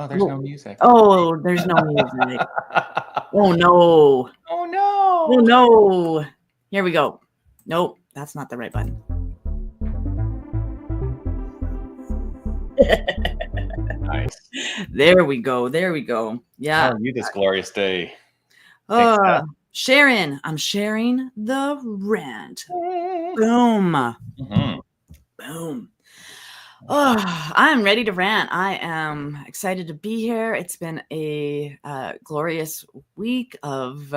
Oh, there's no music. Oh, there's no music. Oh, no. Oh, no. Oh, no. Here we go. Nope, that's not the right button. Nice. There we go. There we go. Yeah. How are you this glorious day? Thanks, Steph. Sharing. I'm sharing the rant. Boom. Mhm. Boom. Oh, I'm ready to rant. I am excited to be here. It's been a glorious week of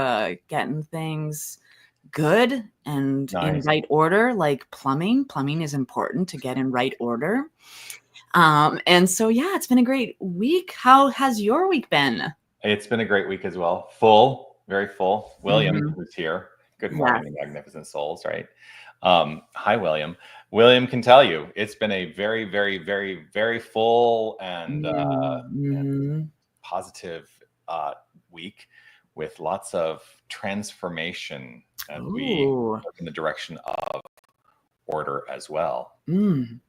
getting things good and in Nice. right order, like plumbing. Plumbing is important to get in right order. And so, yeah, it's been a great week. How has your week been? It's been a great week as well. Full, very full. William Mhm. who's here. Good Yeah. morning, Magnificent Souls, right? Hi, William. William can tell you it's been a very, very, very, very full and Mhm. positive week with lots of transformation, and we Ooh. look in the direction of order as well. Mm.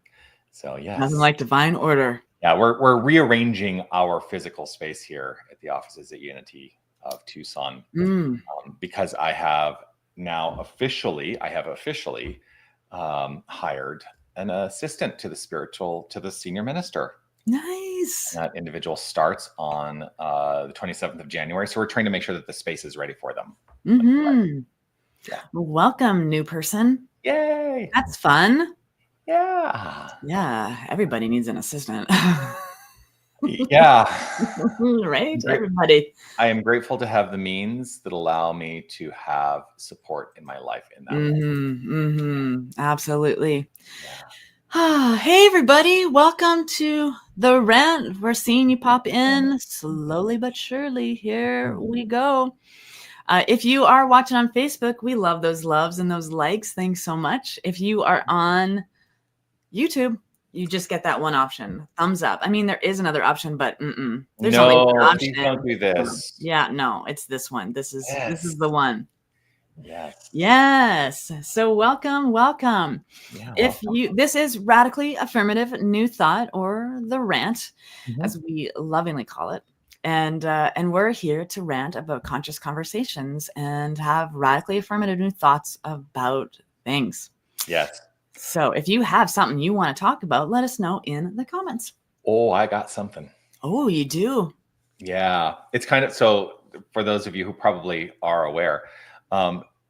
So yes, Nothing like divine order. yeah, we're rearranging our physical space here at the offices at Unity of Tucson because I have officially hired an assistant to the senior minister. Nice. And that individual starts on the 27th of January. So we're trying to make sure that the space is ready for them. Mm-hmm. Yeah. Welcome, new person. Yay. That's fun. Yeah. Yeah. Everybody needs an assistant. Yeah. Right? Everybody. I am grateful to have the means that allow me to have support in my life in that way. Absolutely. Yeah. Hey, everybody. Welcome to the rant. We're seeing you pop in slowly but surely. Here we go. If you are watching on Facebook, we love those loves and those likes. Thanks so much. If you are on YouTube, you just get that one option, thumbs up. I mean, there is another option, but there's only one option. Please don't do this. Yeah, no, it's this one. This is the one. Yes. So welcome. Yeah, This is Radically Affirmative New Thought, or the rant, as we lovingly call it. And we're here to rant about conscious conversations and have radically affirmative new thoughts about things. Yes. So if you have something you want to talk about, let us know in the comments. Oh, I got something. Oh, you do? Yeah. It's kind of, so for those of you who probably are aware,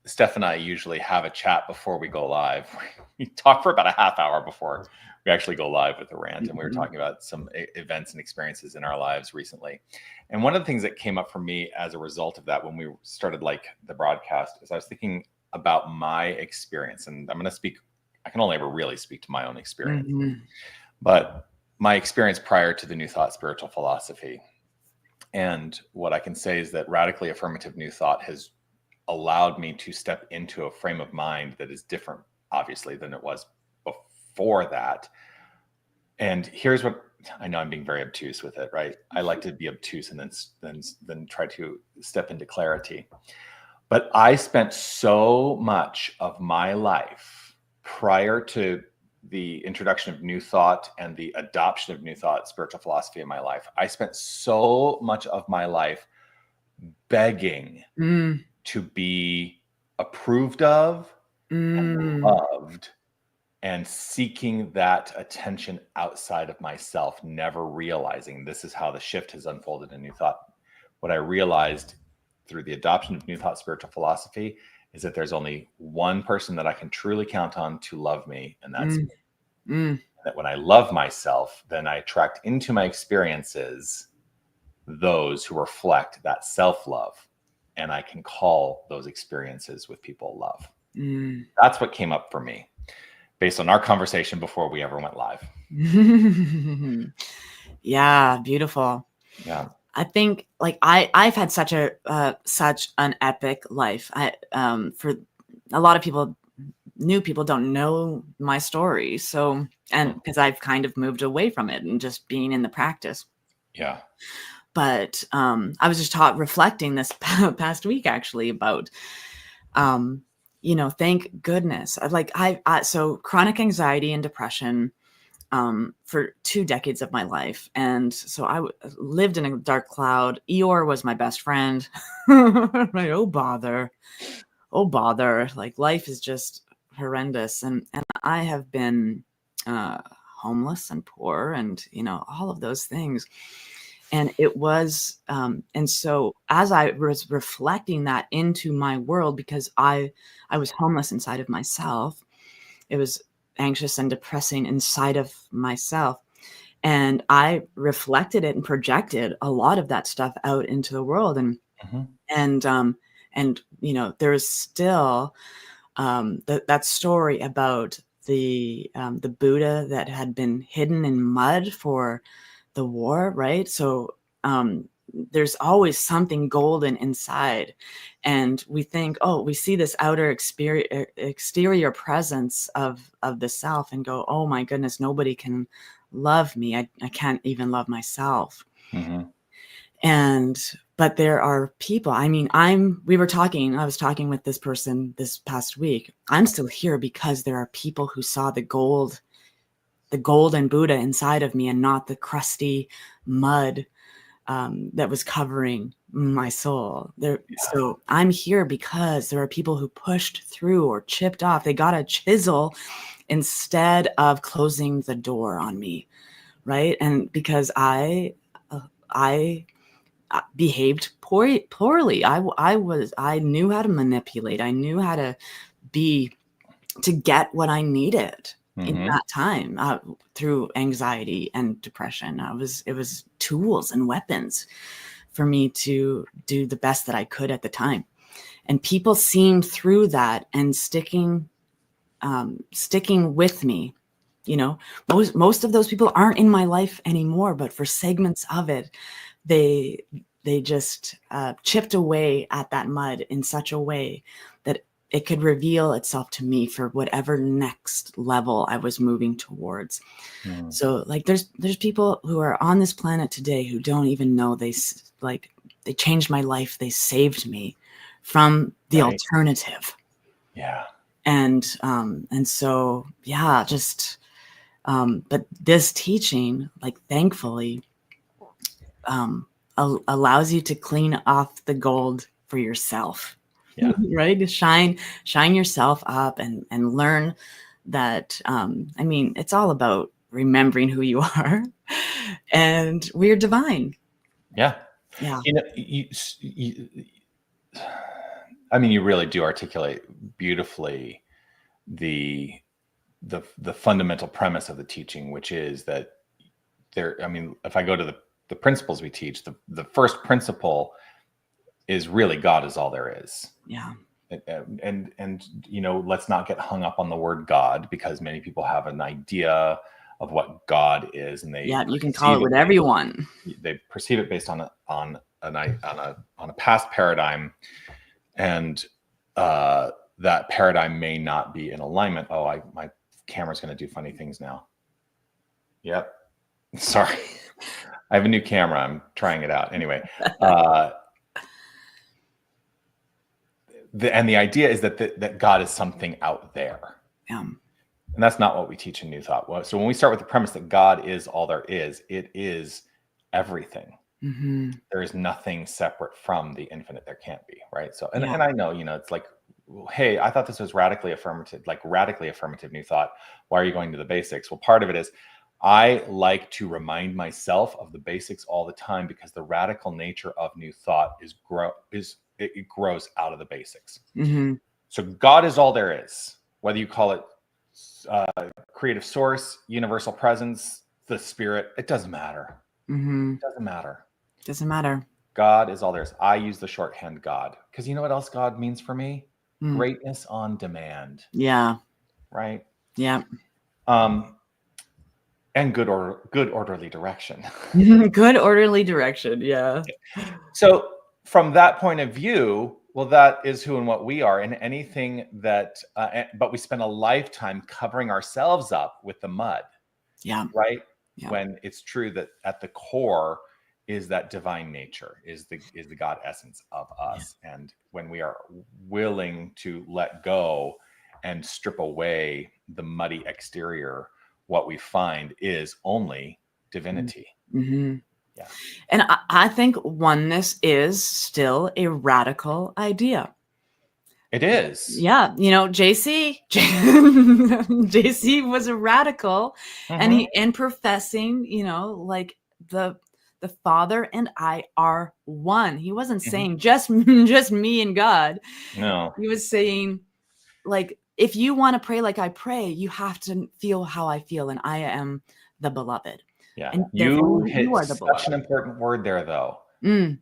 Steph and I usually have a chat before we go live. We talk for about a half hour before we actually go live with the rant. And we were talking about some events and experiences in our lives recently. And one of the things that came up for me as a result of that when we started the broadcast is I was thinking about my experience. And I'm going to speak, I can only ever really speak to my own experience, but my experience prior to the New Thought spiritual philosophy. And what I can say is that radically affirmative New Thought has allowed me to step into a frame of mind that is different, obviously, than it was before that. And here's what I know, I'm being very obtuse with it, right? I like to be obtuse and then try to step into clarity. But I spent so much of my life prior to the introduction of New Thought and the adoption of New Thought spiritual philosophy in my life. I spent so much of my life begging to be approved of and loved, and seeking that attention outside of myself, never realizing this is how the shift has unfolded in New Thought. What I realized through the adoption of New Thought spiritual philosophy is that there's only one person that I can truly count on to love me, and that's me. And that when I love myself, then I attract into my experiences those who reflect that self-love, and I can call those experiences with people love. That's what came up for me based on our conversation before we ever went live. Yeah, beautiful. Yeah. I think I've had such an epic life. For a lot of people, new people don't know my story. So, and because I've kind of moved away from it and just being in the practice. Yeah. But I was just reflecting this past week actually about, thank goodness. So chronic anxiety and depression for 2 decades of my life. And so I lived in a dark cloud. Eeyore was my best friend. Right. Oh, bother. Oh, bother. Like, life is just horrendous. And I have been homeless and poor and, all of those things. And it was, and so as I was reflecting that into my world, because I was homeless inside of myself, it was anxious and depressing inside of myself. And I reflected it and projected a lot of that stuff out into the world. And there's still that story about the Buddha that had been hidden in mud for the war, right? So there's always something golden inside, and we think, oh, we see this outer exterior presence of the self and go, oh my goodness, nobody can love me. I can't even love myself. But there are people, I was talking with this person this past week. I'm still here because there are people who saw the golden Buddha inside of me and not the crusty mud that was covering my soul. So I'm here because there are people who pushed through or chipped off. They got a chisel instead of closing the door on me, right? And because I behaved poorly. I knew how to manipulate. I knew how to get what I needed in that time through anxiety and depression. It was tools and weapons for me to do the best that I could at the time. And people seeing through that and sticking with me. Most of those people aren't in my life anymore, but for segments of it, they just chipped away at that mud in such a way that it could reveal itself to me for whatever next level I was moving towards. So like there's people who are on this planet today who don't even know they changed my life. They saved me from the alternative. Yeah. And so, but this teaching, like, thankfully, allows you to clean off the gold for yourself. Yeah. Right. To shine yourself up and learn that, it's all about remembering who you are and we're divine. Yeah. Yeah. You really do articulate beautifully the fundamental premise of the teaching, which is that if I go to the principles we teach, the first principle is really God is all there is. Yeah. And let's not get hung up on the word God, because many people have an idea of what God is, and you can call it whatever you want. They perceive it based on a past paradigm, and that paradigm may not be in alignment. Oh, my camera's going to do funny things now. Yep. Sorry. I have a new camera. I'm trying it out. Anyway. The idea is that God is something out there. Yeah. And that's not what we teach in New Thought. So when we start with the premise that God is all there is, it is everything. There is nothing separate from the infinite. There can't be, right? So, and I know, it's like, hey, I thought this was radically affirmative New Thought. Why are you going to the basics? Well, part of it is I like to remind myself of the basics all the time, because the radical nature of New Thought it grows out of the basics. So God is all there is, whether you call it creative source, universal presence, the spirit, it doesn't matter. It doesn't matter. God is all there is. I use the shorthand God because you know what else God means for me? Greatness on demand. Yeah. Right. Yeah. And good orderly direction. Good orderly direction. Yeah. So from that point of view, well, that is who and what we are, and anything that, but we spend a lifetime covering ourselves up with the mud. Yeah. Right. Yeah. When it's true that at the core is that divine nature, is the God essence of us. Yeah. And when we are willing to let go and strip away the muddy exterior, what we find is only divinity. Mm-hmm. Yeah. And I think oneness is still a radical idea. It is. Yeah, JC was a radical, and Mhm. he in professing, like the Father and I are one. He wasn't Mhm. saying just me and God. No. He was saying, like, if you want to pray like I pray, you have to feel how I feel, and I am the beloved. Yeah. And You therefore hit you are the such an beloved. important word there, though, Mm,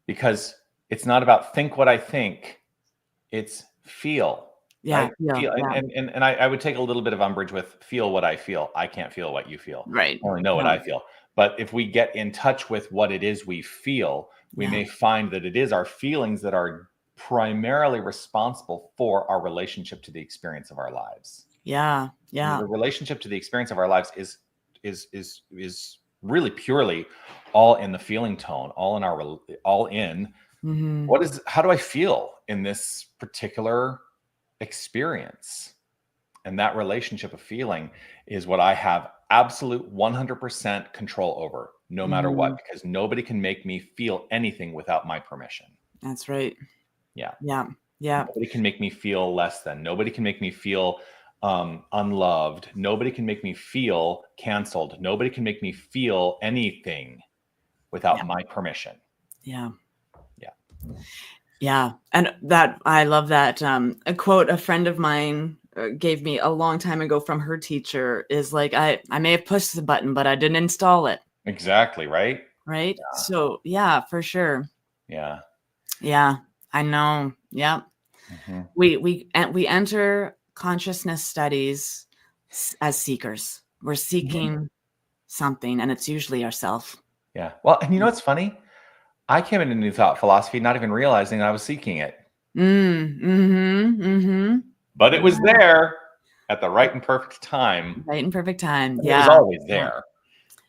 because it's not about think what I think. It's feel, yeah, right? yeah, Feel, yeah. and I would take a little bit of umbrage with feel what I feel. I can't feel what you feel. Right. I only know what Yeah. I feel. But if we get in touch with what it is we feel, we Yeah. may find that it is our feelings that are primarily responsible for our relationship to the experience of our lives. Yeah. Yeah. The relationship to the experience of our lives is really purely all in the feeling tone, all in Mm-hmm. how do I feel in this particular experience? And that relationship of feeling is what I have absolute 100% control over, no matter Mm-hmm. what, because nobody can make me feel anything without my permission. That's right. Yeah. Yeah. Yeah. Nobody can make me feel less than. Nobody can make me feel unloved. Nobody can make me feel canceled. Nobody can make me feel anything without my permission. Yeah. Yeah. Yeah. And I love that. A quote a friend of mine gave me a long time ago from her teacher is like, I may have pushed the button, but I didn't install it. Exactly. Right. Right. Yeah. So yeah, for sure. Yeah. Yeah, I know. Yeah. Mm-hmm. We enter consciousness studies as seekers. We're seeking something, and it's usually ourself. Yeah. Well, and you know what's funny? I came into New Thought philosophy not even realizing I was seeking it. But it was there at the right and perfect time. Right in perfect time. It was Yeah. always there.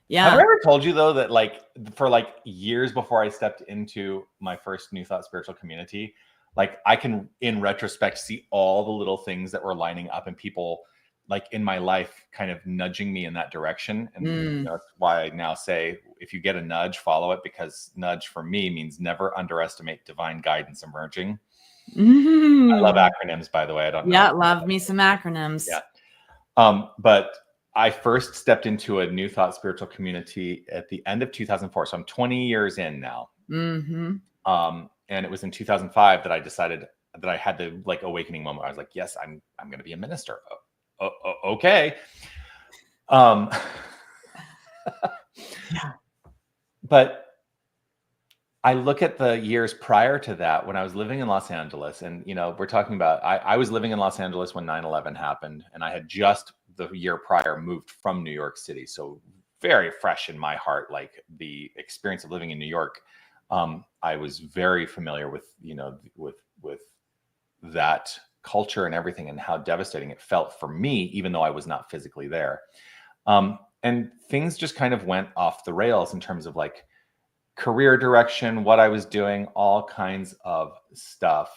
Yeah. Have I ever told you, though, that for years before I stepped into my first New Thought spiritual community, I can, in retrospect, see all the little things that were lining up and people in my life kind of nudging me in that direction. And that's why I now say, if you get a nudge, follow it, because nudge for me means never underestimate divine guidance emerging. I love acronyms, by the way. I don't know. Yeah, love me some acronyms. Yeah. But I first stepped into a New Thought spiritual community at the end of 2004. So I'm 20 years in now. And it was in 2005 that I decided that I had the awakening moment. I was like, yes, I'm going to be a minister. Okay. Yeah. But I look at the years prior to that when I was living in Los Angeles, and we're talking about I was living in Los Angeles when 9/11 happened, and I had just the year prior moved from New York City, so very fresh in my heart, the experience of living in New York. I was very familiar with with that culture and everything, and how devastating it felt for me, even though I was not physically there. And things just kind of went off the rails in terms of career direction, what I was doing, all kinds of stuff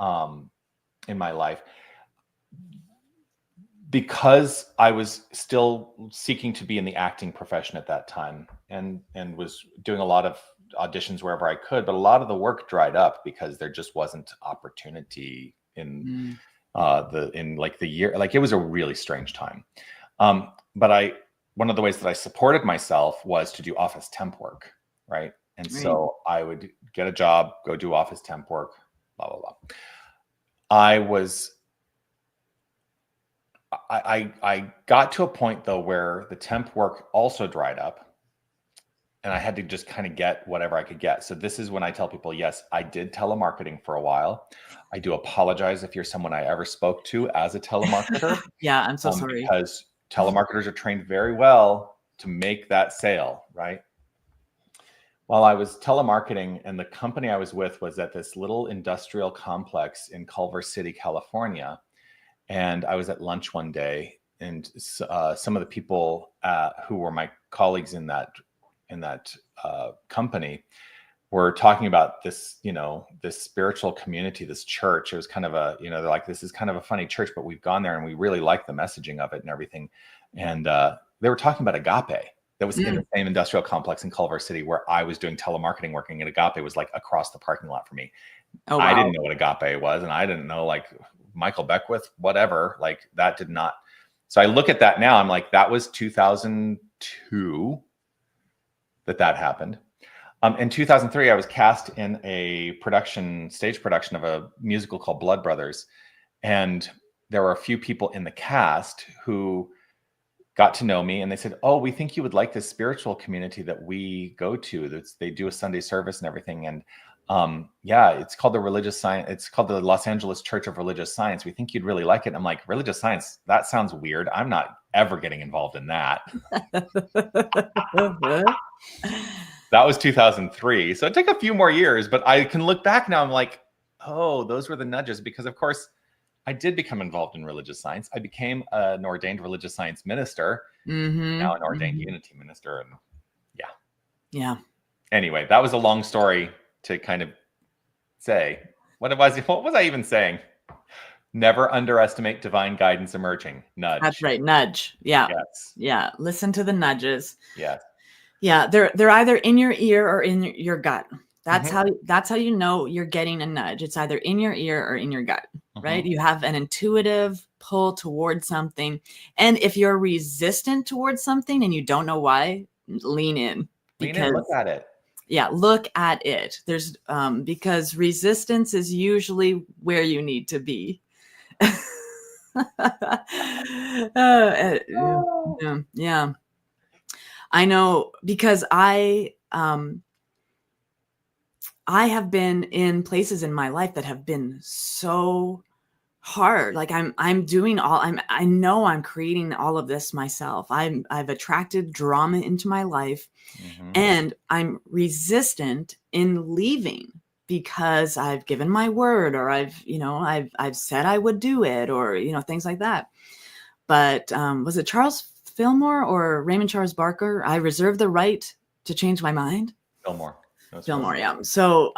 in my life, because I was still seeking to be in the acting profession at that time, and was doing a lot of auditions wherever I could, but a lot of the work dried up because there just wasn't opportunity in the year. It was a really strange time. But one of the ways that I supported myself was to do office temp work, right? And so I would get a job, go do office temp work, blah, blah, blah. I got to a point, though, where the temp work also dried up, and I had to just kind of get whatever I could get. So this is when I tell people, yes, I did telemarketing for a while. I do apologize if you're someone I ever spoke to as a telemarketer. Yeah, I'm so sorry. Because telemarketers are trained very well to make that sale, right? While I was telemarketing, and the company I was with was at this little industrial complex in Culver City, California. And I was at lunch one day, and some of the people who were my colleagues in that company were talking about this, this spiritual community, this church. It was kind of they're like, this is kind of a funny church, but we've gone there and we really like the messaging of it and everything. And they were talking about Agape that was in the same industrial complex in Culver City where I was doing telemarketing working, and Agape was like across the parking lot for me. Oh, wow. I didn't know what Agape was, and I didn't know like Michael Beckwith, whatever, like that did not. So I look at that now, I'm like, that was 2002 that happened. In 2003, I was cast in a stage production of a musical called Blood Brothers. And there were a few people in the cast who got to know me, and they said, "Oh, we think you would like this spiritual community that we go to. They do a Sunday service and everything. And yeah, it's called the Religious Science. It's called the Los Angeles Church of Religious Science. We think you'd really like it." And I'm like, religious science? That sounds weird. I'm not ever getting involved in that. That was 2003. So it took a few more years, but I can look back now. I'm like, oh, those were the nudges, because of course I did become involved in religious science. I became an ordained religious science minister, now an ordained unity minister. And yeah. Anyway, that was a long story to kind of say, what was I even saying? Never underestimate divine guidance emerging. Nudge. That's right. Nudge. Yeah. Yes. Yeah. Listen to the nudges. Yes. Yeah. They're either in your ear or in your gut. That's how you know you're getting a nudge. It's either in your ear or in your gut, right? You have an intuitive pull towards something. And if you're resistant towards something and you don't know why, lean in. Look at it. Yeah, look at it. There's because resistance is usually where you need to be. Yeah. I know, because I have been in places in my life that have been so hard. Like I know I'm creating all of this myself. I've attracted drama into my life, and I'm resistant in leaving because I've given my word, or I've said I would do it, or, things like that. But was it Charles Fillmore or Raymond Charles Barker? I reserve the right to change my mind. Fillmore, yeah. So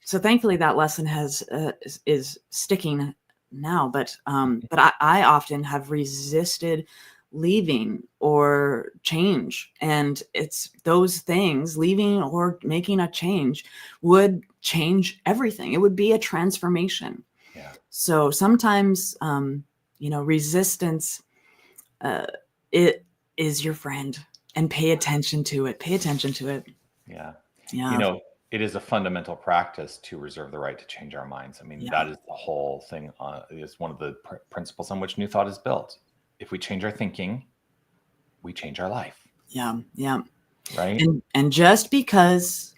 thankfully that lesson is sticking now. But I often have resisted leaving or change, and it's those things, leaving or making a change, would change everything. It would be a transformation. Yeah. So sometimes resistance it is your friend, and pay attention to it. Yeah. Yeah. It is a fundamental practice to reserve the right to change our minds. I mean, that is the whole thing. It's one of the principles on which New Thought is built. If we change our thinking, we change our life. Yeah. Yeah. Right. And just because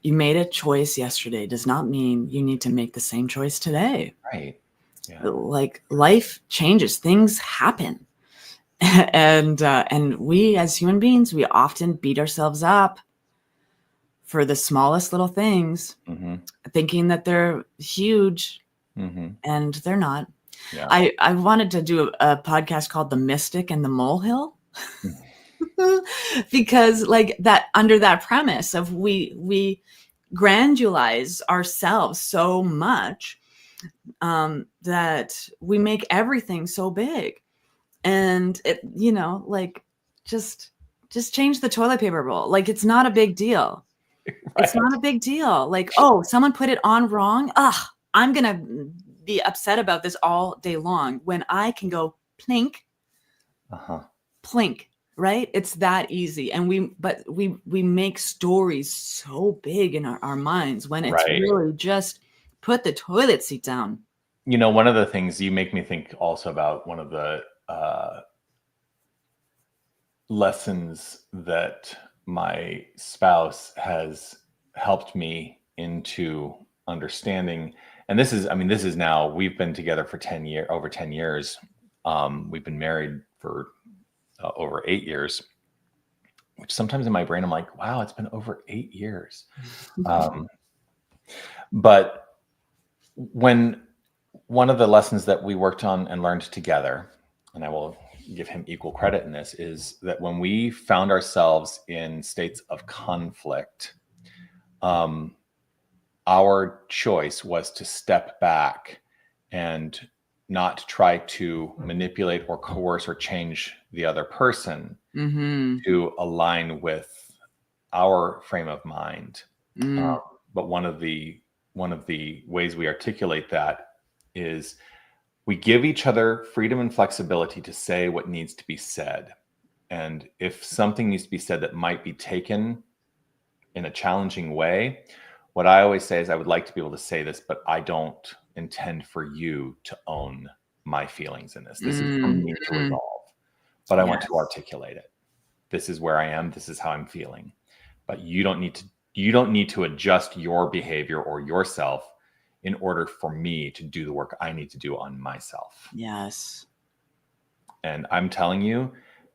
you made a choice yesterday does not mean you need to make the same choice today. Right. Yeah. Like, life changes, things happen. And we as human beings, we often beat ourselves up for the smallest little things, thinking that they're huge, and they're not. Yeah. I wanted to do a podcast called The Mystic and the Molehill, because like that, under that premise of we grandulize ourselves so much that we make everything so big. And it, like, just change the toilet paper roll. Like, it's not a big deal. Right. It's not a big deal. Like, oh, someone put it on wrong. I'm going to be upset about this all day long, when I can go plink, plink, right? It's that easy. And we make stories so big in our minds, when it's really just put the toilet seat down. One of the things you make me think also about, one of the lessons that my spouse has helped me into understanding, and this is now, we've been together for over 10 years. We've been married for over 8 years, which sometimes in my brain I'm like, wow, it's been over 8 years. But when one of the lessons that we worked on and learned together, and I will give him equal credit in this, is that when we found ourselves in states of conflict, our choice was to step back and not try to manipulate or coerce or change the other person to align with our frame of mind. But one of the ways we articulate that is we give each other freedom and flexibility to say what needs to be said. And if something needs to be said that might be taken in a challenging way, what I always say is, I would like to be able to say this, but I don't intend for you to own my feelings in this. This is for me to resolve, but I want to articulate it. This is where I am. This is how I'm feeling. But you don't need to adjust your behavior or yourself in order for me to do the work I need to do on myself. Yes. And I'm telling you,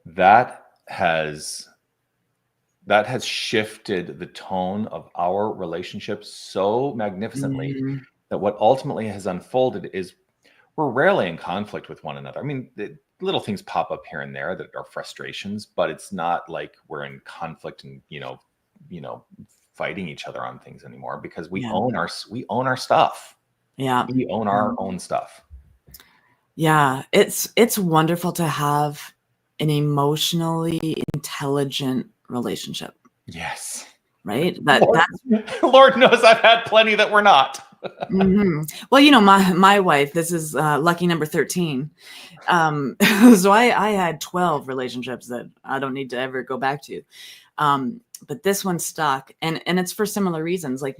that has shifted the tone of our relationship so magnificently that what ultimately has unfolded is we're rarely in conflict with one another. I mean, little things pop up here and there that are frustrations, but it's not like we're in conflict and, fighting each other on things anymore, because we own our stuff. Yeah. We own our own stuff. Yeah. It's wonderful to have an emotionally intelligent relationship. Yes. Right. Lord knows I've had plenty that were not. Well, my wife, this is lucky number 13. So I had 12 relationships that I don't need to ever go back to. But this one stuck, and it's for similar reasons. Like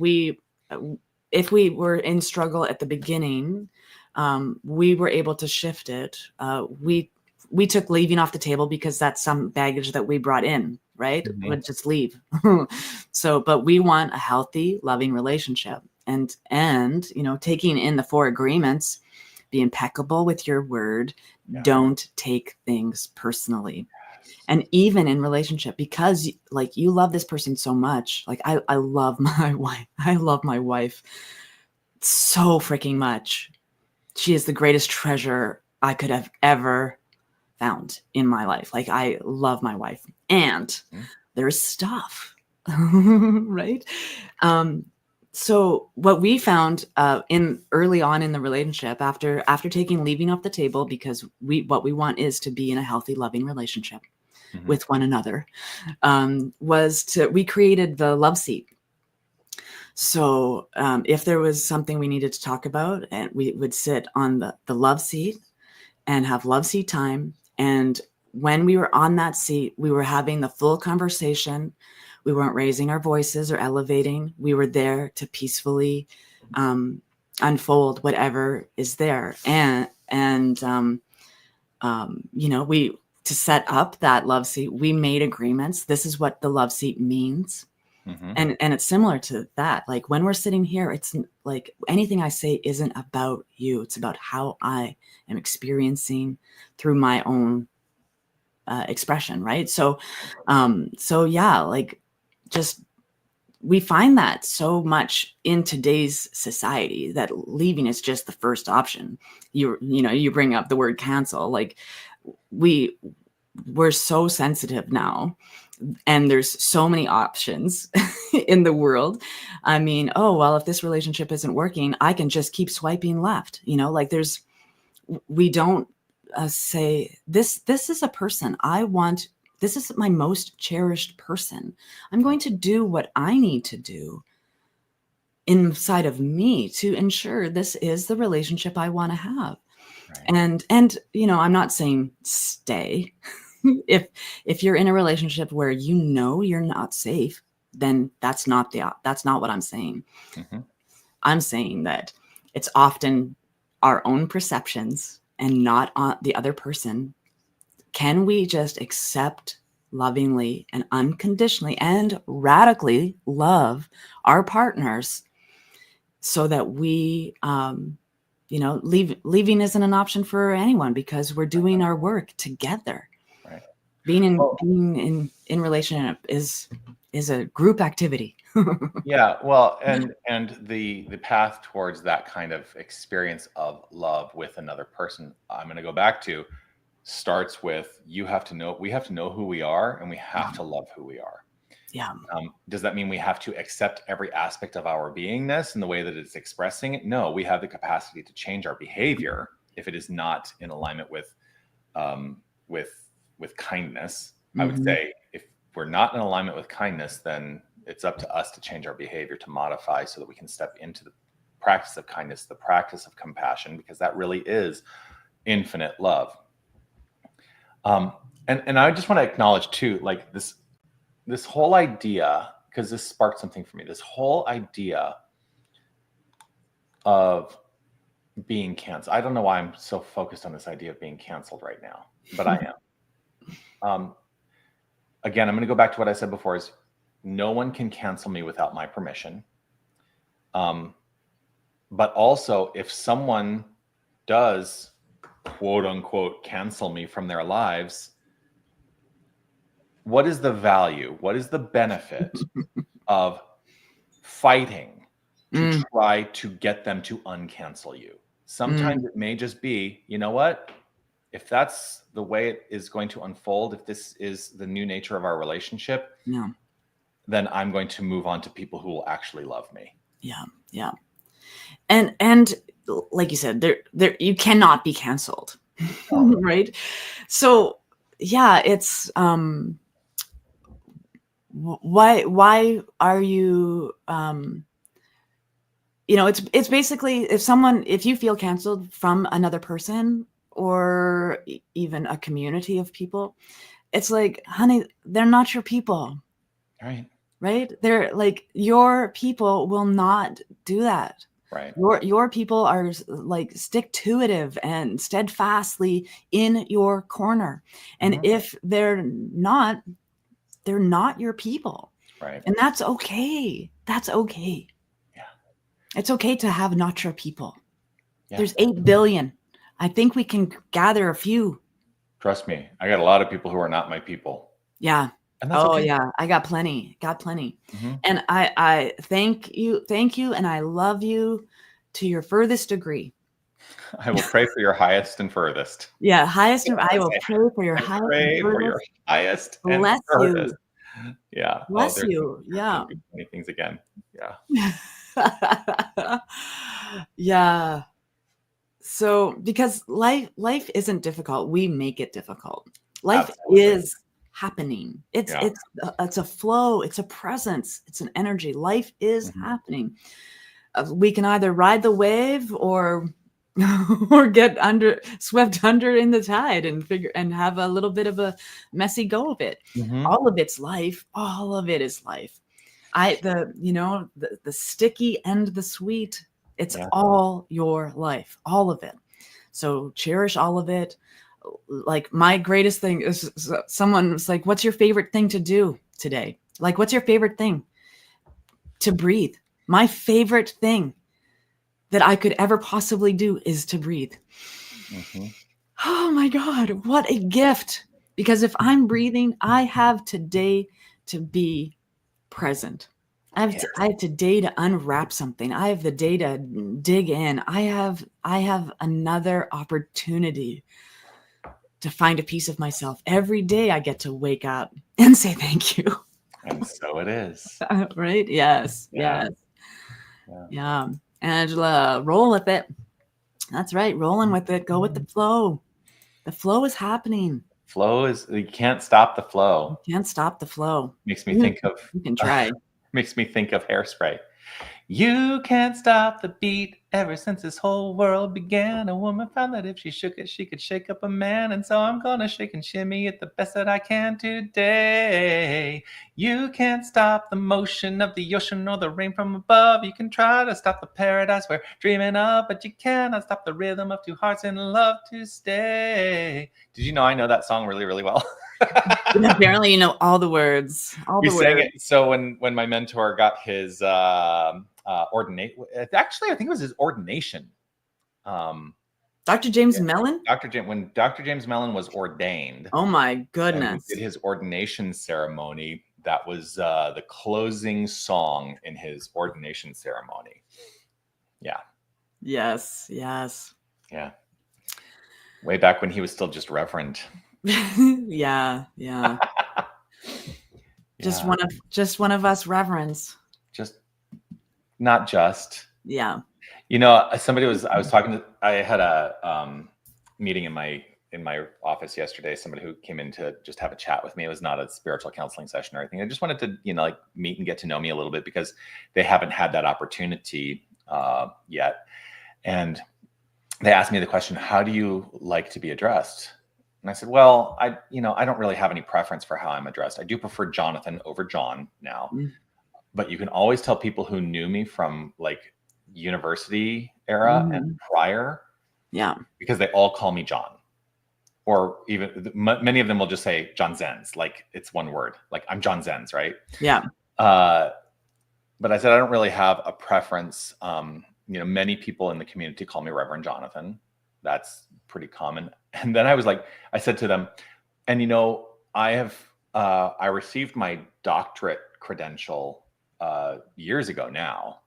if we were in struggle at the beginning, we were able to shift it. We took leaving off the table because that's some baggage that we brought in, right? Would just leave. But we want a healthy, loving relationship, and taking in the 4 agreements: be impeccable with your word, don't take things personally. And even in relationship, because like you love this person so much, like I love my wife. I love my wife so freaking much. She is the greatest treasure I could have ever found in my life. Like, I love my wife, and there's stuff, right? So what we found in early on in the relationship, after taking leaving off the table, because what we want is to be in a healthy, loving relationship with one another, we created the love seat. So if there was something we needed to talk about, and we would sit on the love seat and have love seat time. And when we were on that seat, we were having the full conversation. We weren't raising our voices or elevating. We were there to peacefully unfold whatever is there. To set up that love seat, we made agreements. This is what the love seat means. And it's similar to that. Like, when we're sitting here, it's like anything I say isn't about you. It's about how I am experiencing through my own expression. Right. So just we find that so much in today's society that leaving is just the first option. You bring up the word cancel. Like, we're so sensitive now, and there's so many options in the world. I mean, if this relationship isn't working, I can just keep swiping left. We don't say this is a person I want. This is my most cherished person. I'm going to do what I need to do inside of me to ensure this is the relationship I want to have. Right. And I'm not saying stay. If you're in a relationship where you're not safe, then that's not what I'm saying. I'm saying that it's often our own perceptions and not on the other person. Can we just accept lovingly and unconditionally and radically love our partners so that we, leaving isn't an option for anyone, because we're doing our work together. Right. Being in relationship is a group activity. Yeah. Well, and the path towards that kind of experience of love with another person, I'm going to go back to, starts with we have to know who we are, and we have to love who we are. Yeah. Does that mean we have to accept every aspect of our beingness and the way that it's expressing it? No, we have the capacity to change our behavior if it is not in alignment with kindness. I would Mhm. say if we're not in alignment with kindness, then it's up to us to change our behavior, to modify, so that we can step into the practice of kindness, the practice of compassion, because that really is infinite love. And I just want to acknowledge too, like this whole idea, because this sparked something for me, this whole idea of being canceled. I don't know why I'm so focused on this idea of being canceled right now, but I am. Again, I'm going to go back to what I said before, is no one can cancel me without my permission. But also, if someone does, quote unquote, cancel me from their lives, what is the value? What is the benefit of fighting to try to get them to uncancel you? Sometimes it may just be, you know what? If that's the way it is going to unfold, if this is the new nature of our relationship, then I'm going to move on to people who will actually love me. Yeah. Yeah. And like you said, there you cannot be canceled. Right? So yeah, it's why are you it's basically, if you feel canceled from another person or even a community of people, it's like, honey, they're not your people. Right? They're like, your people will not do that. Right. Your people are like stick-to-itive and steadfastly in your corner. And if they're not your people. Right. And that's okay. That's okay. Yeah. It's okay to have not your people. Yeah. There's 8 billion. I think we can gather a few. Trust me, I got a lot of people who are not my people. Yeah. And that's okay. Yeah. I got plenty. And I thank you, and I love you to your furthest degree. I will pray for your highest and furthest. Yeah, highest and I will pray for your highest and furthest. For your highest and Bless furthest. you. Yeah. Bless you. Yeah. Many things again. Yeah. Yeah. So because life isn't difficult, we make it difficult. Life is happening. It's a flow, it's a presence, it's an energy. Life is happening. We can either ride the wave or get swept under in the tide and have a little bit of a messy go of it. All of it's life. All of it is life. The sticky and the sweet, it's all your life, all of it. So cherish all of it. Like, my greatest thing is, someone was like, what's your favorite thing to do today? Like, what's your favorite thing? To breathe. My favorite thing that I could ever possibly do is to breathe. Oh my God, what a gift. Because if I'm breathing, I have today to be present. I have today to unwrap something. I have the day to dig in. I have another opportunity to find a piece of myself. Every day I get to wake up and say thank you. And so it is. Right? Yes. Yeah. Yeah. Angela, roll with it. That's right. Rolling with it. Go with the flow. The flow is happening. You can't stop the flow. You can't stop the flow. Makes me think of, you can try. Makes me think of Hairspray. You can't stop the beat. Ever since this whole world began, a woman found that if she shook it, she could shake up a man. And so I'm gonna shake and shimmy it the best that I can today. You can't stop the motion of the ocean or the rain from above. You can try to stop the paradise we're dreaming of, but you cannot stop the rhythm of two hearts in love to stay. Did you know I know that song really, really well? And apparently you know all the words. We sang it. So when my mentor got his ordination, actually I think it was his ordination. Dr. James Mellon? When Dr. James Mellon was ordained. Oh my goodness. We did his ordination ceremony. That was the closing song in his ordination ceremony. Yeah. Yes. Yeah. Way back when he was still just Reverend. Yeah. Just one of us reverends. Not just. Yeah. I had a meeting in my office yesterday. Somebody who came in to just have a chat with me. It was not a spiritual counseling session or anything. I just wanted to, like meet and get to know me a little bit because they haven't had that opportunity yet. And they asked me the question, how do you like to be addressed? And I said, well, I don't really have any preference for how I'm addressed. I do prefer Jonathan over John now, but you can always tell people who knew me from like university era and prior, because they all call me John, or even many of them will just say John Zenz, like it's one word, like I'm John Zenz, right? Yeah. But I said I don't really have a preference. Many people in the community call me Reverend Jonathan. That's pretty common. And then I said to them, and I received my doctorate credential years ago now,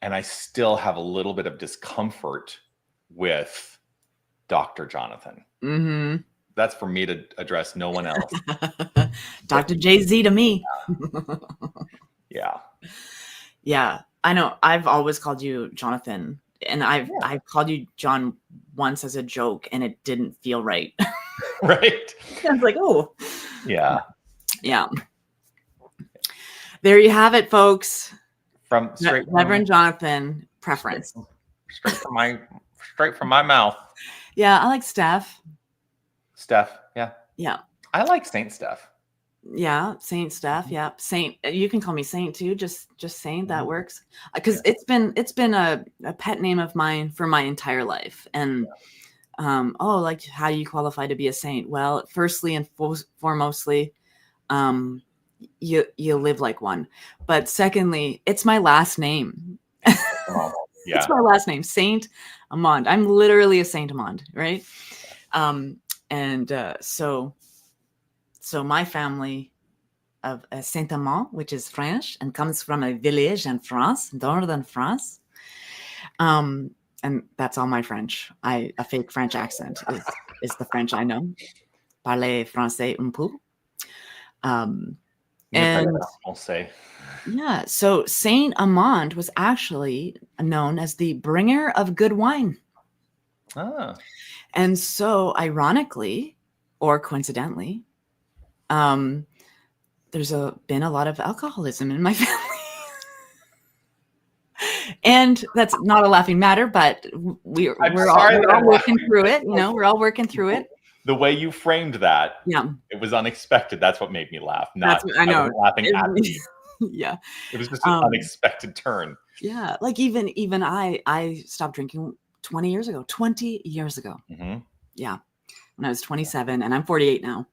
and I still have a little bit of discomfort with Dr. Jonathan. Mm-hmm. That's for me to address, no one else. Dr. Jay-Z to me. Yeah. Yeah, I know. I've always called you Jonathan, and I've called you John once as a joke, and it didn't feel right. Right. I was like, oh. Yeah. Yeah. There you have it, folks. Reverend Jonathan preference. Straight from my mouth. Yeah, I like Steph. Steph, yeah. Yeah. I like Saint Steph. Yeah, Saint Steph. Yeah, Saint. You can call me Saint too. Just Saint. That works. Because it's been a pet name of mine for my entire life. And like how you qualify to be a saint? Well, firstly and foremostly, you live like one. But secondly, it's my last name. Yeah. It's my last name, Saint Amand. I'm literally a Saint Amand, right? So my family of Saint Amand, which is French and comes from a village in France, northern France. And that's all my French. A fake French accent is the French I know. Parler français un peu. Yeah, so Saint Amand was actually known as the bringer of good wine. Ah. And so ironically, or coincidentally, there's been a lot of alcoholism in my family. And that's not a laughing matter, but we're all working through it. We're all working through it. The way you framed that, it was unexpected. That's what made me laugh. I know. Laughing at me. Yeah. It was just an unexpected turn. Yeah. Like even I stopped drinking 20 years ago. Mm-hmm. Yeah. When I was 27, and I'm 48 now.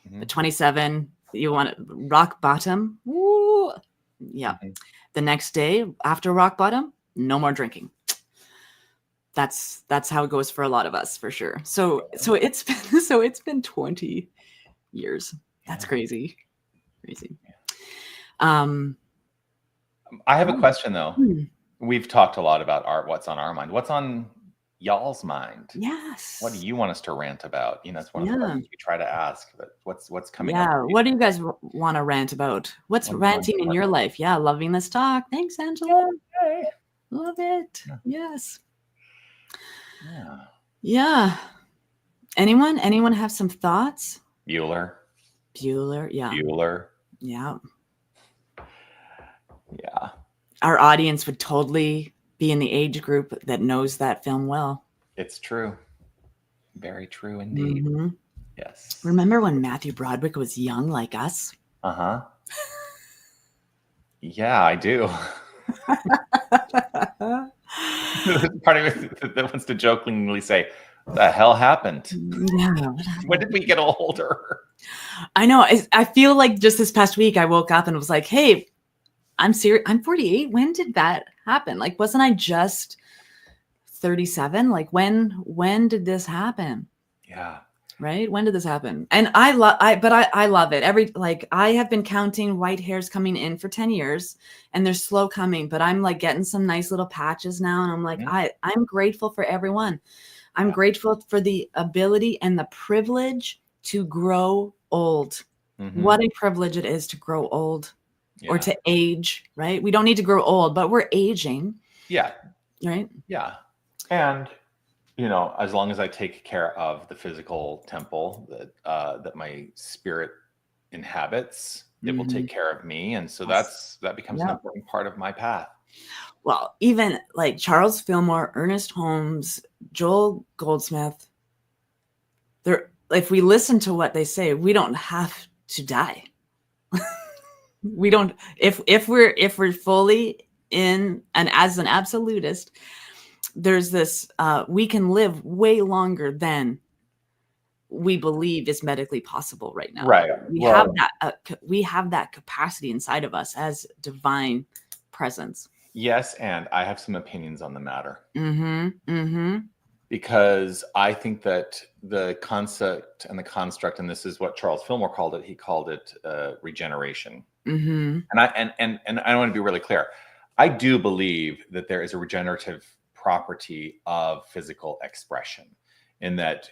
Mm-hmm. But 27, you want rock bottom. Woo. Yeah. Mm-hmm. The next day after rock bottom, no more drinking. That's how it goes for a lot of us, for sure. So it's been 20 years. That's crazy. I have a question though. We've talked a lot about what's on our mind. What's on y'all's mind? Yes. What do you want us to rant about? That's one of the questions we try to ask. But what's coming up? Yeah. What do you guys want to rant about? What's ranting in your life? Yeah, loving this talk. Thanks, Angela. Okay. Love it. Yeah. Yes. Yeah. Anyone have some thoughts? Bueller. Yeah. Bueller. Yeah. Yeah. Our audience would totally be in the age group that knows that film well. It's true. Very true indeed. Mm-hmm. Yes. Remember when Matthew Broderick was young like us? Uh-huh. Yeah, I do. Part of it that wants to jokingly say, what the hell happened? Yeah. When did we get older? I know. I feel like just this past week I woke up and was like, hey, I'm serious. I'm 48. When did that happen? Like, wasn't I just 37? Like, when did this happen? Yeah. Right? When did this happen? And I love it. I have been counting white hairs coming in for 10 years, and they're slow coming, but I'm like getting some nice little patches now. And I'm like, I'm grateful for everyone. I'm grateful for the ability and the privilege to grow old. Mm-hmm. What a privilege it is to grow old or to age, right? We don't need to grow old, but we're aging. Yeah. Right. Yeah. And, as long as I take care of the physical temple that my spirit inhabits, it will take care of me. And so Yes. that becomes an Yeah. important part of my path. Well, even like Charles Fillmore, Ernest Holmes, Joel Goldsmith, if we listen to what they say, we don't have to die. We don't, if we're fully in, and as an absolutist, there's this, we can live way longer than we believe is medically possible right now. Right. We have that capacity inside of us as divine presence. Yes, and I have some opinions on the matter. Mm-hmm. Because I think that the concept and the construct, and this is what Charles Fillmore called it, he called it regeneration. Mm-hmm. And I want to be really clear. I do believe that there is a regenerative property of physical expression, in that,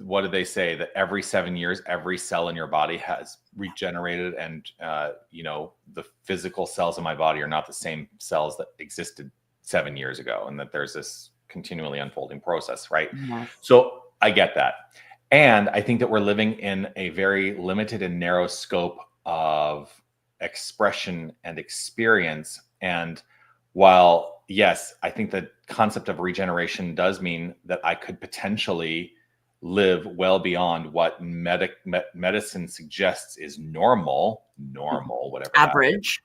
what do they say? That every 7 years, every cell in your body has regenerated, and the physical cells in my body are not the same cells that existed 7 years ago, and that there's this continually unfolding process, right? Yes. So I get that. And I think that we're living in a very limited and narrow scope of expression and experience. And while, yes, I think the concept of regeneration does mean that I could potentially live well beyond what medicine suggests is normal, whatever Average.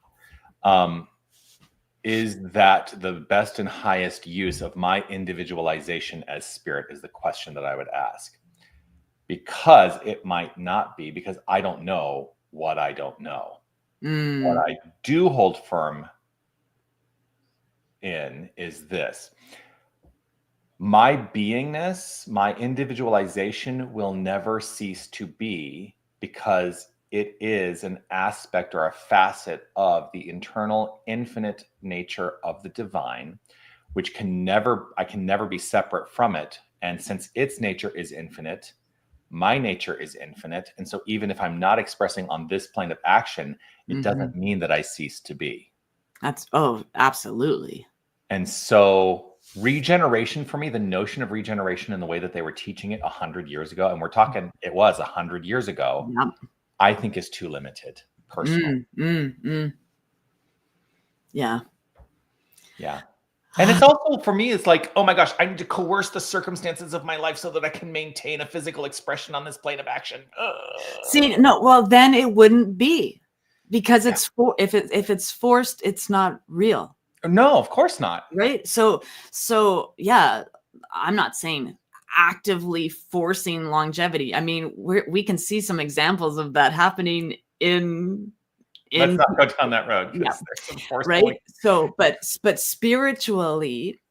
Is that the best and highest use of my individualization as spirit, is the question that I would ask. Because it might not be, because I don't know what I don't know. What I do hold firm in is this: my beingness, my individualization will never cease to be, because it is an aspect or a facet of the internal infinite nature of the divine, which I can never be separate from it. And since its nature is infinite, my nature is infinite. And so even if I'm not expressing on this plane of action, it doesn't mean that I cease to be. Absolutely. And so regeneration, for me, the notion of regeneration and the way that they were teaching it 100 years ago, and we're talking, it was 100 years ago, I think is too limited, personally. Yeah. And it's also, for me, it's like, oh my gosh, I need to coerce the circumstances of my life so that I can maintain a physical expression on this plane of action. See, no, well, then it wouldn't be, because if it's forced, it's not real. No, of course not. Right. So yeah, I'm not saying actively forcing longevity. I mean, we can see some examples of that happening in Let's not go down that road. Yeah. Right. Point. So, but spiritually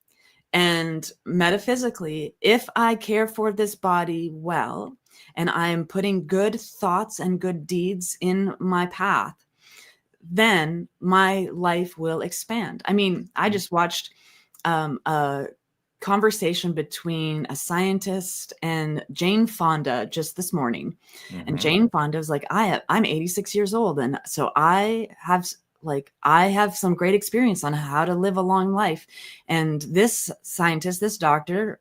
and metaphysically, if I care for this body well, and I'm putting good thoughts and good deeds in my path, then my life will expand. I mean, I just watched a conversation between a scientist and Jane Fonda just this morning. And Jane Fonda was like, I'm 86 years old. And so I have some great experience on how to live a long life. And this scientist, this doctor,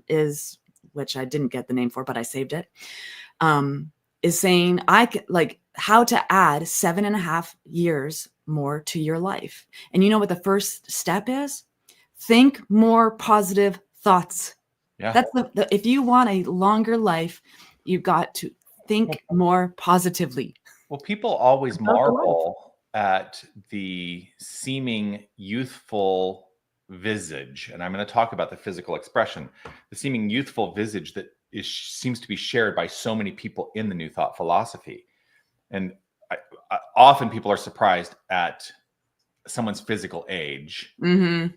is, which I didn't get the name for, but I saved it, is saying how to add 7.5 years more to your life. And you know what the first step is? Think more positive thoughts. Yeah. That's if you want a longer life, you've got to think more positively. Well, people always marvel at the seeming youthful visage, and I'm going to talk about the physical expression, the seeming youthful visage that seems to be shared by so many people in the New Thought philosophy. And often people are surprised at someone's physical age. In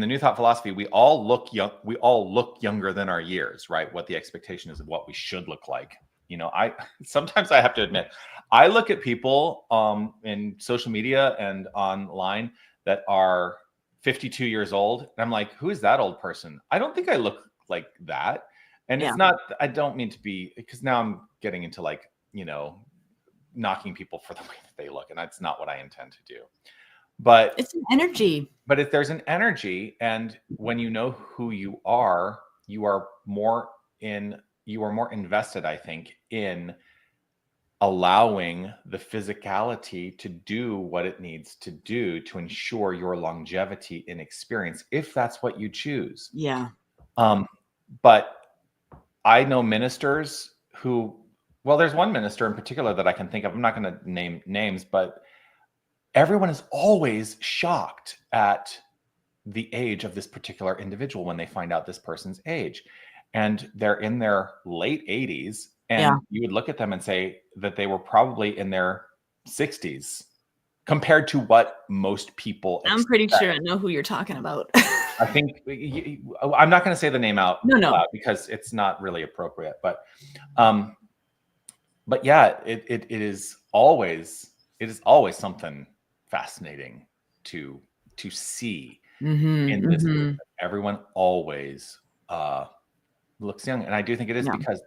the New Thought philosophy, we all look young. We all look younger than our years, right? What the expectation is of what we should look like. Sometimes I have to admit, I look at people in social media and online that are 52 years old, and I'm like, who is that old person? I don't think I look like that. And it's not, I don't mean to be, because now I'm getting into knocking people for the way that they look, and that's not what I intend to do. But it's an energy. But if there's an energy, and when you know who you are more invested, I think, in allowing the physicality to do what it needs to do to ensure your longevity in experience, if that's what you choose. Yeah. But I know ministers who, well, there's one minister in particular that I can think of. I'm not going to name names, but everyone is always shocked at the age of this particular individual when they find out this person's age. And they're in their late 80s. And you would look at them and say that they were probably in their 60s compared to what most people expect. I'm pretty sure I know who you're talking about. I think I'm not going to say the name out loud because it's not really appropriate. But yeah, it is always something fascinating to see in this movement. Everyone always looks young, and I do think it is because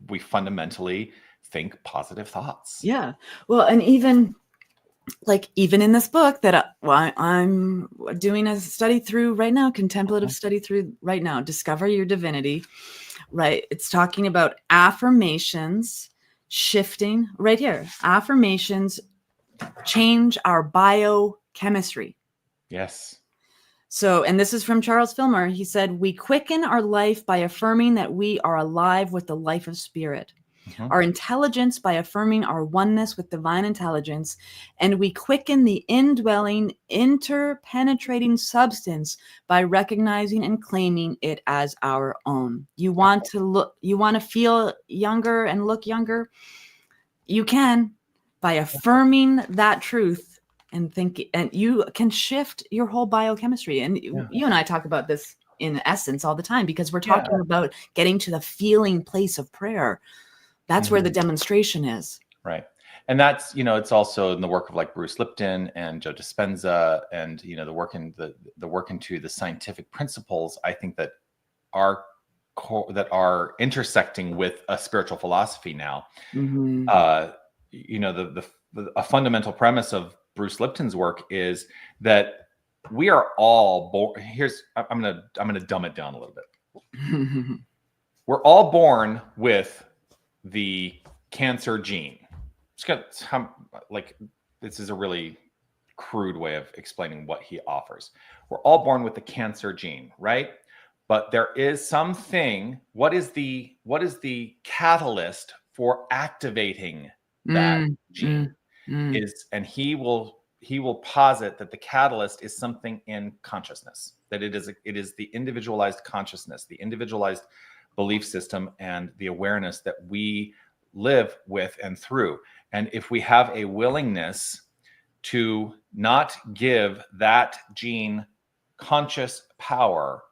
we fundamentally think positive thoughts. Yeah. Well, and even in this book that I'm doing a study through right now, contemplative study through right now, Discover Your Divinity, right? It's talking about affirmations shifting right here. Affirmations change our biochemistry. Yes. So, and this is from Charles Fillmore. He said, we quicken our life by affirming that we are alive with the life of spirit. Our intelligence by affirming our oneness with divine intelligence, and we quicken the indwelling, interpenetrating substance by recognizing and claiming it as our own. You want to feel younger and look younger? You can by affirming that truth and you can shift your whole biochemistry. And you and I talk about this in essence all the time because we're talking about getting to the feeling place of prayer. That's where the demonstration is. Right. And that's, it's also in the work of like Bruce Lipton and Joe Dispenza and, the work into the scientific principles, I think that are intersecting with a spiritual philosophy now. A fundamental premise of Bruce Lipton's work is that we are all born. I'm going to dumb it down a little bit. We're all born with the cancer gene. This is a really crude way of explaining what he offers. We're all born with the cancer gene, right? But there is something. What is the catalyst for activating that gene? And he will posit that the catalyst is something in consciousness. That it is the individualized consciousness, the individualized belief system, and the awareness that we live with and through. And if we have a willingness to not give that gene conscious power,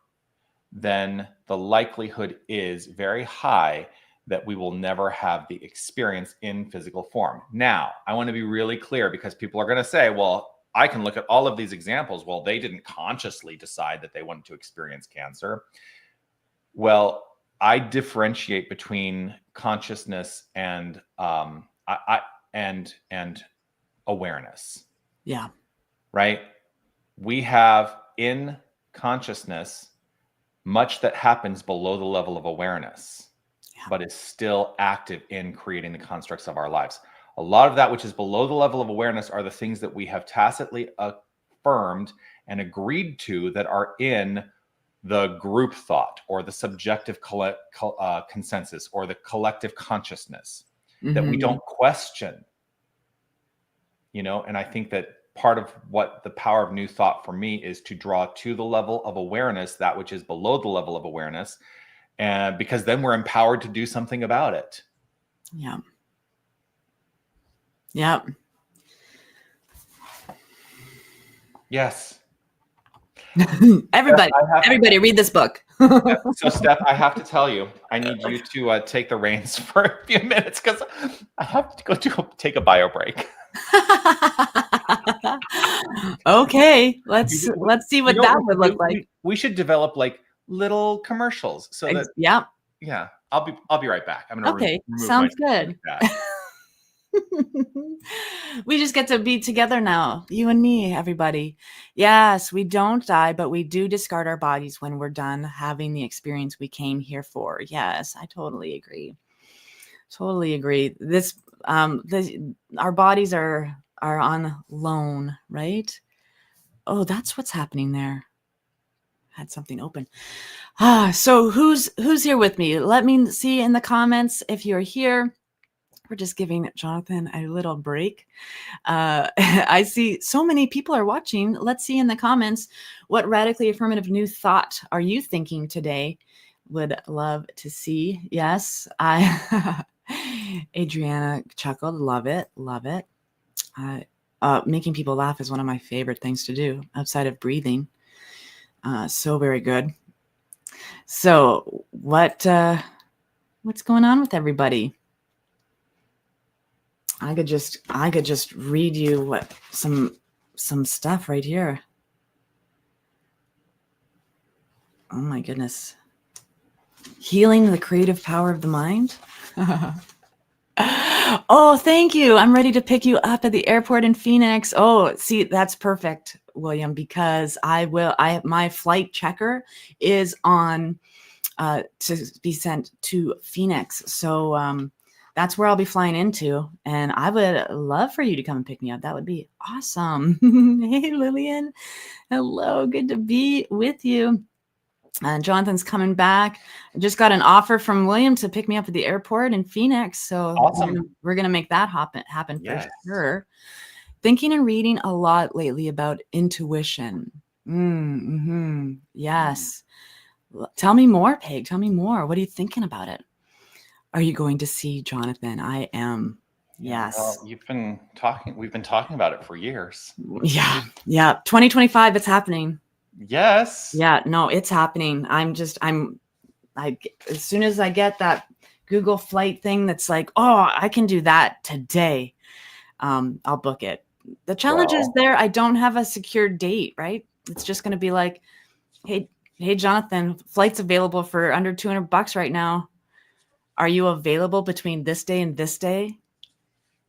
then the likelihood is very high that we will never have the experience in physical form. Now, I want to be really clear because people are going to say, well, I can look at all of these examples. Well, they didn't consciously decide that they wanted to experience cancer. Well, I differentiate between consciousness and awareness. Yeah. Right. We have in consciousness much that happens below the level of awareness, but is still active in creating the constructs of our lives. A lot of that which is below the level of awareness are the things that we have tacitly affirmed and agreed to that are in the group thought or the subjective consensus or the collective consciousness that we don't question, and I think that part of what the power of new thought for me is to draw to the level of awareness, that which is below the level of awareness, and because then we're empowered to do something about it. Yeah. Yeah. Yes. Everybody read this book. So Steph, I have to tell you, I need you to take the reins for a few minutes because I have to go take a bio break. Okay, let's see what that would look like. We should develop like little commercials so that yeah. I'll be right back. I'm gonna okay. Sounds good. We just get to be together now, you and me, everybody. Yes, we don't die, but we do discard our bodies when we're done having the experience we came here for. Yes, I totally agree. Totally agree. Our bodies are on loan, right? Oh, that's what's happening there. Had something open. So who's here with me? Let me see in the comments if you're here. We're just giving Jonathan a little break. I see so many people are watching. Let's see in the comments, what radically affirmative new thought are you thinking today? Would love to see. Yes, Adriana chuckled. Love it. Love it. Making people laugh is one of my favorite things to do outside of breathing. So very good. So what's going on with everybody? I could just read you what some stuff right here. Oh my goodness. Healing the creative power of the mind. Oh, thank you. I'm ready to pick you up at the airport in Phoenix. Oh, see, that's perfect, William, because my flight checker is on to be sent to Phoenix. So that's where I'll be flying into. And I would love for you to come and pick me up. That would be awesome. Hey, Lillian. Hello. Good to be with you. Jonathan's coming back. I just got an offer from William to pick me up at the airport in Phoenix. So Awesome. we're going to make that happen Yes. for sure. Thinking and reading a lot lately about intuition. Yes. Tell me more, Peg. Tell me more. What are you thinking about it? Are you going to see Jonathan? I am. Yes. Well, we've been talking about it for years. Yeah. 2025, it's happening. Yes. Yeah, no, it's happening. As soon as I get that Google flight thing that's like, oh, I can do that today, I'll book it. The challenge is there. I don't have a secured date, right? It's just going to be like, hey, Jonathan, flight's available for under $200 right now. Are you available between this day and this day?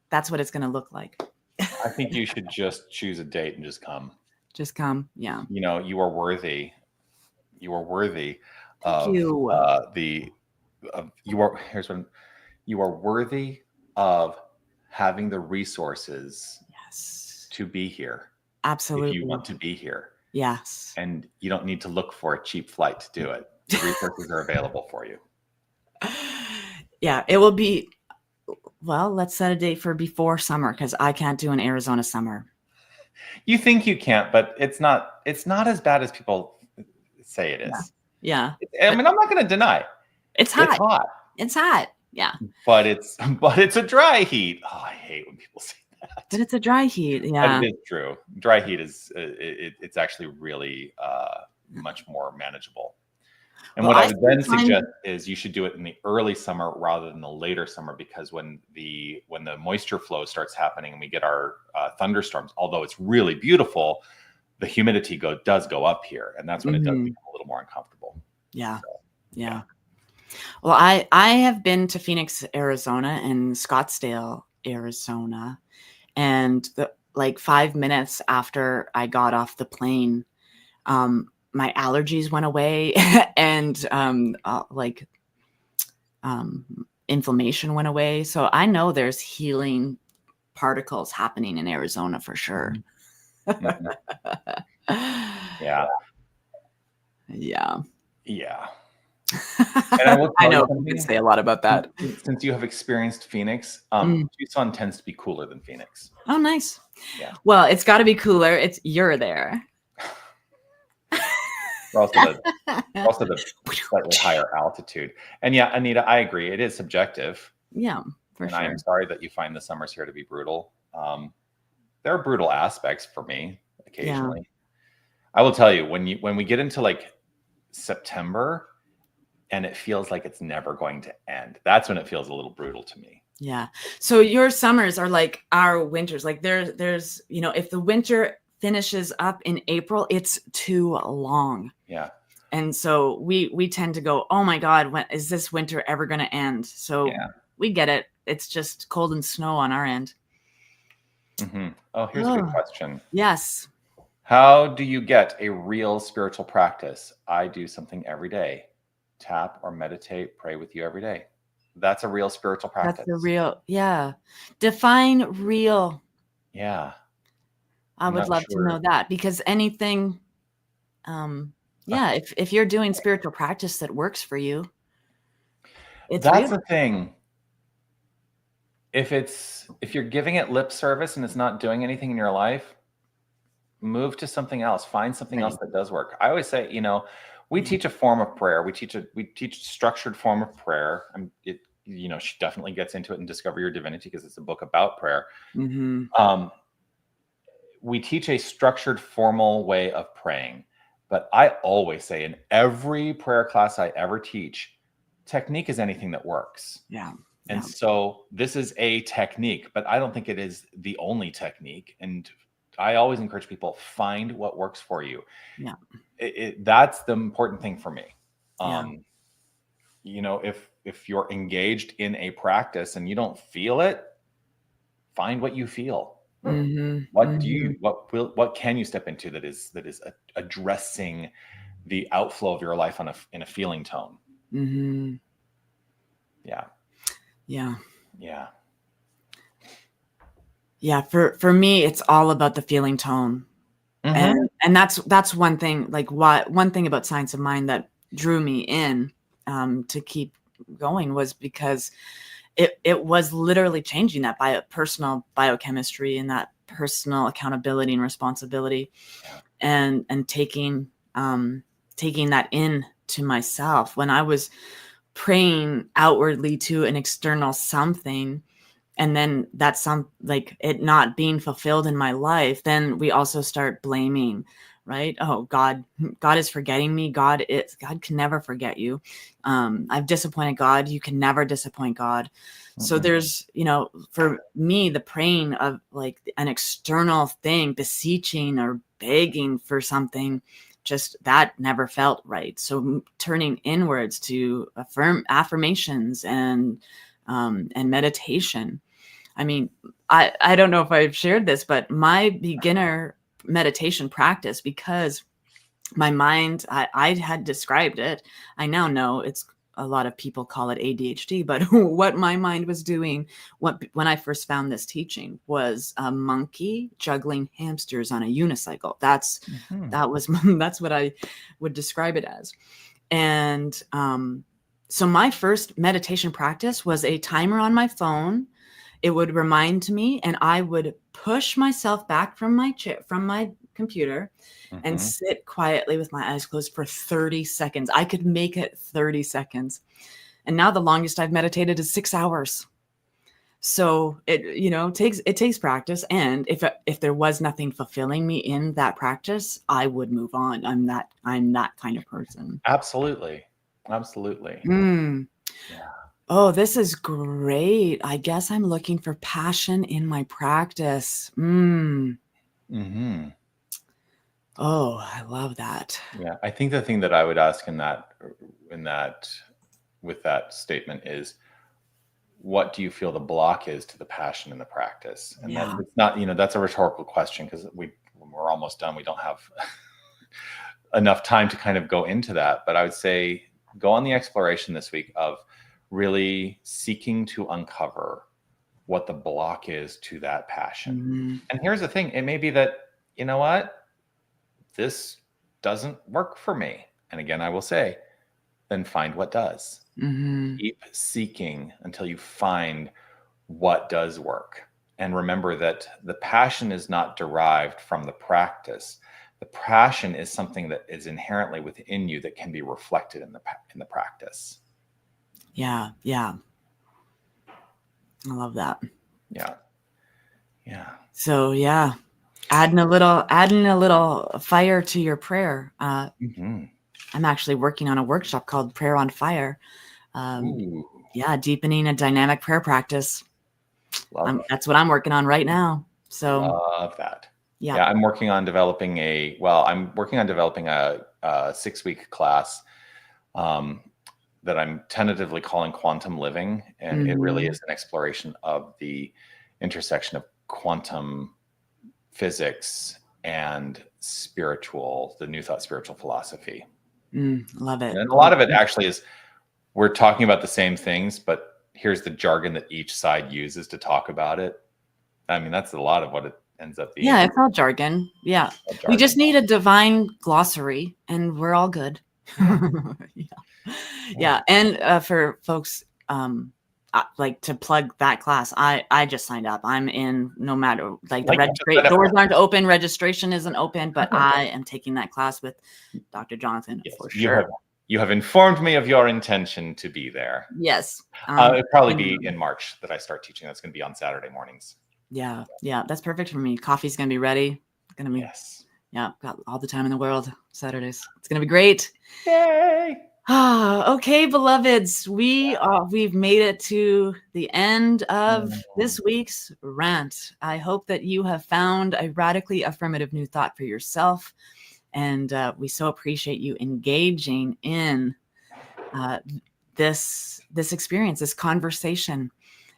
That's what it's going to look like. I think you should just choose a date and just come. Just come. Yeah. You know, you are worthy. You are worthy of you. You are worthy of having the resources to be here. Absolutely. If you want to be here. Yes. And you don't need to look for a cheap flight to do it. The resources are available for you. Yeah, it will be. Well, let's set a date for before summer because I can't do an Arizona summer. You think you can't, but it's not as bad as people say it is. Yeah. I mean, I'm not going to deny. It's hot. It's hot. It's hot. Yeah. But it's a dry heat. Oh, I hate when people say that. But it's a dry heat. Yeah. But it is true. Dry heat is it's actually really much more manageable. And what I would then suggest is you should do it in the early summer rather than the later summer, because when the moisture flow starts happening and we get our thunderstorms, although it's really beautiful, the humidity does go up here, and that's when it does become a little more uncomfortable. Yeah. So, yeah. Well, I have been to Phoenix, Arizona, and Scottsdale, Arizona, and 5 minutes after I got off the plane, my allergies went away and inflammation went away. So I know there's healing particles happening in Arizona for sure. Yeah. Yeah. Yeah. And I know you can say a lot about that. Since you have experienced Phoenix, Tucson tends to be cooler than Phoenix. Oh, nice. Yeah. Well, it's got to be cooler. You're there. We're also the slightly higher altitude. And yeah, Anita, I agree. It is subjective. Yeah, for sure. I am sorry that you find the summers here to be brutal. There are brutal aspects for me occasionally. Yeah. I will tell you, when we get into September and it feels like it's never going to end, that's when it feels a little brutal to me. Yeah. So your summers are like our winters. Like there's if the winter finishes up in April, it's too long. Yeah. And so we tend to go, oh my God, when is this winter ever going to end? So We get it. It's just cold and snow on our end. Oh, here's a good question. Yes. How do you get a real spiritual practice? I do something every day. Tap or meditate, pray with you every day. That's a real spiritual practice. That's the real, yeah. Define real. Yeah. I would love to know that, because anything, if you're doing spiritual practice that works for you, that's the thing. If you're giving it lip service and it's not doing anything in your life, move to something else. Find something else that does work. I always say, we teach a form of prayer. We teach a structured form of prayer. She definitely gets into it in Discover Your Divinity, because it's a book about prayer. We teach a structured, formal way of praying. But I always say, in every prayer class I ever teach, technique is anything that works. Yeah. And so this is a technique, but I don't think it is the only technique. And I always encourage people, find what works for you. Yeah. That's the important thing for me. Yeah. If you're engaged in a practice and you don't feel it, find what you feel. What can you step into that is addressing the outflow of your life in a feeling tone? Yeah. For me, it's all about the feeling tone. And that's one thing, one thing about Science of Mind that drew me in to keep going was because it was literally changing that personal biochemistry and that personal accountability and responsibility, and taking that in to myself. When I was praying outwardly to an external something, and then that's it not being fulfilled in my life, then we also start blaming, right? Oh, God is forgetting me. God can never forget you. I've disappointed God. You can never disappoint God. So there's, for me, the praying of an external thing, beseeching or begging for something, just that never felt right. So turning inwards to affirmations and meditation. I mean, I don't know if I've shared this, but my beginner meditation practice, because my mind, I had described it. I now know a lot of people call it ADHD, but what my mind was doing when I first found this teaching was a monkey juggling hamsters on a unicycle. That's what I would describe it as. And so my first meditation practice was a timer on my phone. It would remind me, and I would push myself back from my chair, from my computer, and sit quietly with my eyes closed for 30 seconds. I could make it 30 seconds. And now the longest I've meditated is 6 hours. So it takes practice. And if there was nothing fulfilling me in that practice, I would move on. I'm that kind of person. Absolutely. Yeah. Oh, this is great. I guess I'm looking for passion in my practice. Oh, I love that. Yeah. I think the thing that I would ask with that statement is, what do you feel the block is to the passion in the practice? And that it's not, that's a rhetorical question, because we're almost done. We don't have enough time to kind of go into that. But I would say, go on the exploration this week of really seeking to uncover what the block is to that passion. And here's the thing. It may be that, this doesn't work for me. And again, I will say, then find what does. Keep seeking until you find what does work. And remember that the passion is not derived from the practice. The passion is something that is inherently within you that can be reflected in the practice. Yeah. I love that. Yeah. So adding a little fire to your prayer. I'm actually working on a workshop called Prayer on Fire. Deepening a dynamic prayer practice. That's what I'm working on right now. So love that. Yeah, I'm working on developing a 6-week class that I'm tentatively calling quantum living. And it really is an exploration of the intersection of quantum physics and the New Thought spiritual philosophy. Love it. And a lot of it actually is, we're talking about the same things, but here's the jargon that each side uses to talk about it. I mean, that's a lot of what it ends up being. Yeah, it's all jargon. Yeah. We just need a divine glossary and we're all good. Yeah. And for folks, like to plug that class, I just signed up. I'm in, no matter, like the doors aren't open, registration isn't open, but I am taking that class with Dr. Jonathan for sure. You have informed me of your intention to be there. Yes. It'll probably be in March that I start teaching. That's going to be on Saturday mornings. Yeah. Yeah. That's perfect for me. Coffee's going to be ready. Going to be, yeah, got all the time in the world. Saturdays. It's going to be great. Yay. Okay, beloveds, we've made it to the end of this week's rant. I hope that you have found a radically affirmative new thought for yourself. And we so appreciate you engaging in this experience, this conversation.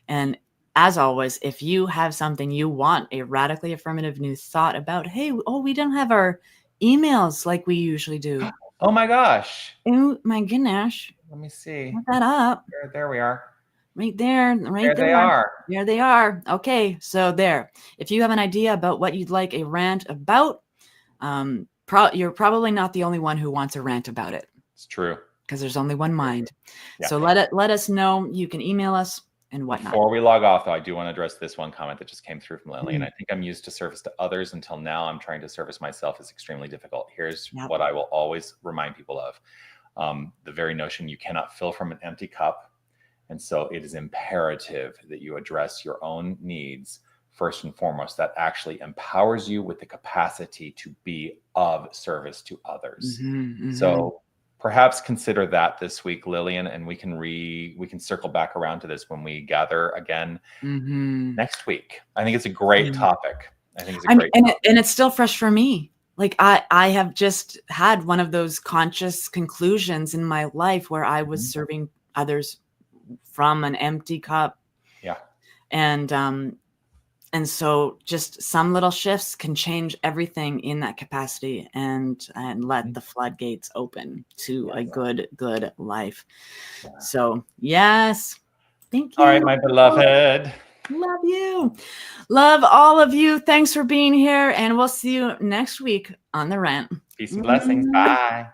And as always, if you have something you want a radically affirmative new thought about, hey, we don't have our emails like we usually do. Oh my gosh. Oh my goodness. Let me see. Put that up. There we are. Right there. Right there. They are. There they are. Okay. So there. If you have an idea about what you'd like a rant about, you're probably not the only one who wants a rant about it. It's true. Because there's only one mind. Yeah. So let us know. You can email us and whatnot. Before we log off, though, I do want to address this one comment that just came through from Lily. And I think I'm used to service to others until now. I'm trying to service myself is extremely difficult. Here's what I will always remind people of. The very notion you cannot fill from an empty cup. And so it is imperative that you address your own needs first and foremost. That actually empowers you with the capacity to be of service to others. So perhaps consider that this week, Lillian, and we can circle back around to this when we gather again next week. I think it's a great topic. I think it's a great topic. And it's still fresh for me. Like I have just had one of those conscious conclusions in my life where I was serving others from an empty cup. Yeah. And so just some little shifts can change everything in that capacity and let the floodgates open to a good life. Yeah. So, yes. Thank you. All right, my beloved. Love you. Love all of you. Thanks for being here. And we'll see you next week on The Rant. Peace and blessings. Bye.